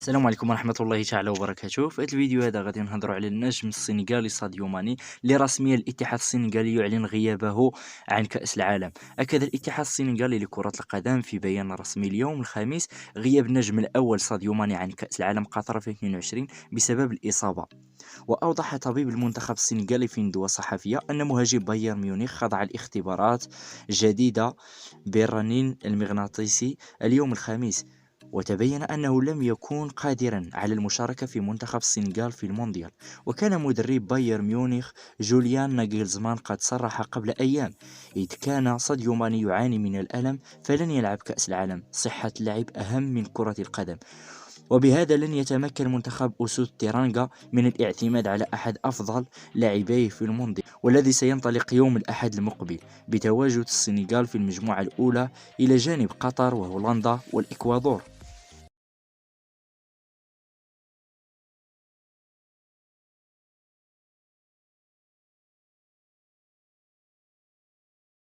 السلام عليكم ورحمة الله تعالى وبركاته. في هذا الفيديو هذا غادي نهضروا على النجم السنغالي ساديو ماني اللي رسميا الاتحاد السنغالي يعلن غيابه عن كأس العالم. أكد الاتحاد السنغالي لكرة القدم في بيان رسمي اليوم الخميس غياب النجم الأول ساديو ماني عن كأس العالم قطر 2022 بسبب الإصابة. وأوضح طبيب المنتخب السنغالي في ندوة صحفية أن مهاجم بايرن ميونخ خضع لاختبارات جديدة بالرنين المغناطيسي اليوم الخميس، وتبين أنه لم يكن قادرا على المشاركة في منتخب السنغال في المونديال. وكان مدرب بايرن ميونخ جوليان ناغلزمان قد صرح قبل أيام: إذ كان ساديو ماني يعاني من الألم فلن يلعب كأس العالم، صحة اللاعب أهم من كرة القدم. وبهذا لن يتمكن منتخب أسود تيرانغا من الاعتماد على أحد أفضل لاعبيه في المونديال، والذي سينطلق يوم الأحد المقبل بتواجد السنغال في المجموعة الأولى إلى جانب قطر وهولندا والإكوادور.